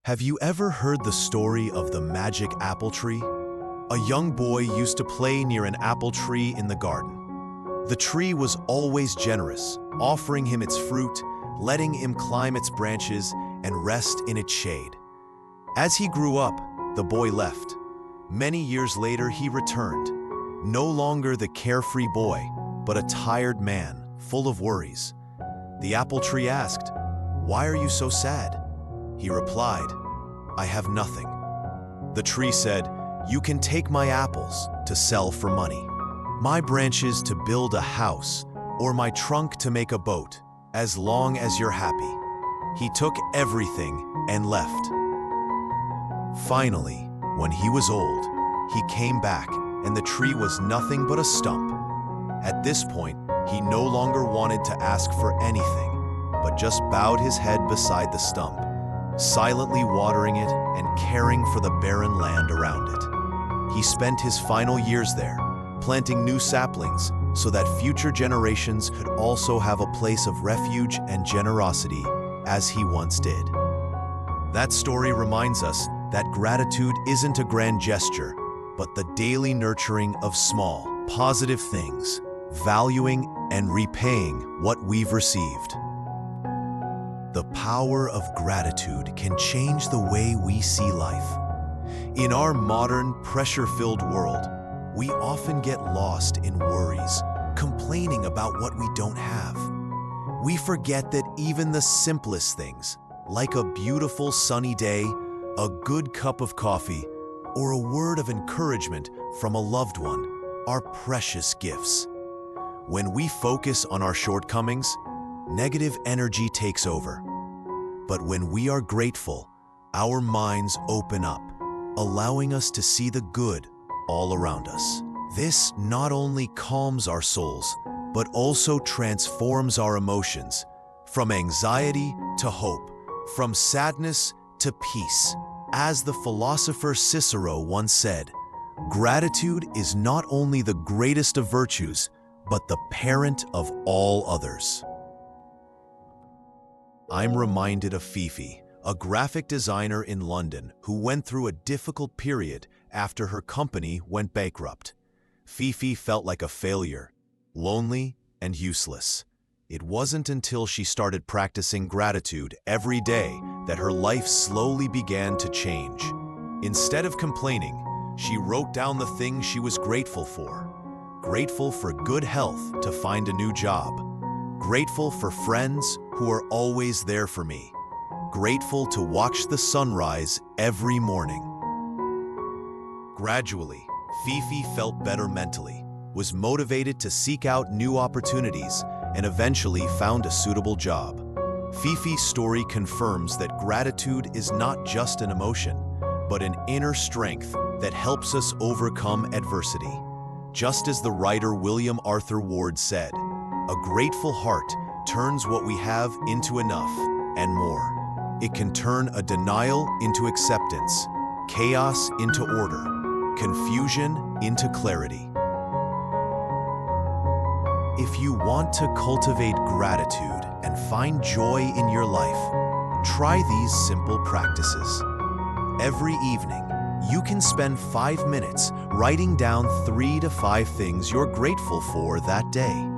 Have you ever heard the story of the magic apple tree? A young boy used to play near an apple tree in the garden. The tree was always generous, offering him its fruit, letting him climb its branches and rest in its shade. As he grew up, the boy left. Many years later, he returned, no longer the carefree boy, but a tired man, full of worries. The apple tree asked, "Why are you so sad?" He replied, "I have nothing." The tree said, "You can take my apples to sell for money, my branches to build a house, or my trunk to make a boat, as long as you're happy." He took everything and left. Finally, when he was old, he came back and the tree was nothing but a stump. At this point, he no longer wanted to ask for anything, but just bowed his head beside the stump, silently watering it and caring for the barren land around it. He spent his final years there, planting new saplings so that future generations could also have a place of refuge and generosity as he once did. That story reminds us that gratitude isn't a grand gesture, but the daily nurturing of small, positive things, valuing and repaying what we've received. The power of gratitude can change the way we see life. In our modern, pressure-filled world, we often get lost in worries, complaining about what we don't have. We forget that even the simplest things, like a beautiful sunny day, a good cup of coffee, or a word of encouragement from a loved one, are precious gifts. When we focus on our shortcomings, negative energy takes over. But when we are grateful, our minds open up, allowing us to see the good all around us. This not only calms our souls, but also transforms our emotions, from anxiety to hope, from sadness to peace. As the philosopher Cicero once said, "Gratitude is not only the greatest of virtues, but the parent of all others." I'm reminded of Fifi, a graphic designer in London who went through a difficult period after her company went bankrupt. Fifi felt like a failure, lonely and useless. It wasn't until she started practicing gratitude every day that her life slowly began to change. Instead of complaining, she wrote down the things she was grateful for. Grateful for good health to find a new job. Grateful for friends who are always there for me. Grateful to watch the sunrise every morning. Gradually, Fifi felt better mentally, was motivated to seek out new opportunities, and eventually found a suitable job. Fifi's story confirms that gratitude is not just an emotion, but an inner strength that helps us overcome adversity. Just as the writer William Arthur Ward said, "A grateful heart turns what we have into enough and more." It can turn a denial into acceptance, chaos into order, confusion into clarity. If you want to cultivate gratitude and find joy in your life, try these simple practices. Every evening, you can spend 5 minutes writing down 3 to 5 things you're grateful for that day.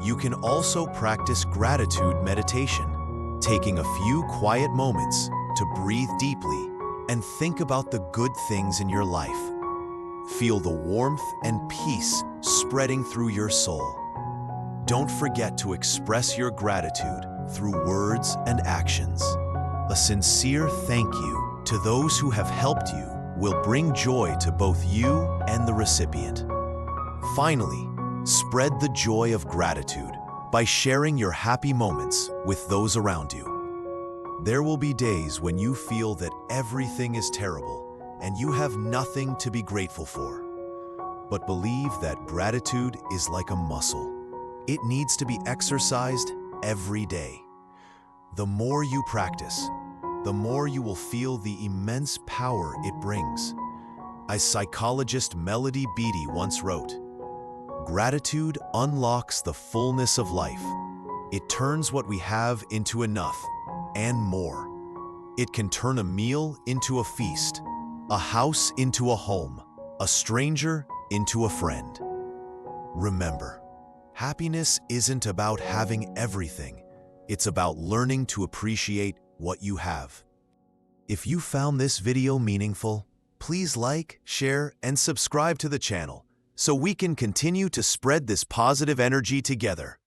You can also practice gratitude meditation, taking a few quiet moments to breathe deeply and think about the good things in your life. Feel the warmth and peace spreading through your soul. Don't forget to express your gratitude through words and actions. A sincere thank you to those who have helped you will bring joy to both you and the recipient. Finally, spread the joy of gratitude by sharing your happy moments with those around you. There will be days when you feel that everything is terrible and you have nothing to be grateful for. But believe that gratitude is like a muscle. It needs to be exercised every day. The more you practice, the more you will feel the immense power it brings. As psychologist Melody Beattie once wrote, "Gratitude unlocks the fullness of life. It turns what we have into enough and more." It can turn a meal into a feast, a house into a home, a stranger into a friend. Remember, happiness isn't about having everything. It's about learning to appreciate what you have. If you found this video meaningful, please like, share, and subscribe to the channel so we can continue to spread this positive energy together.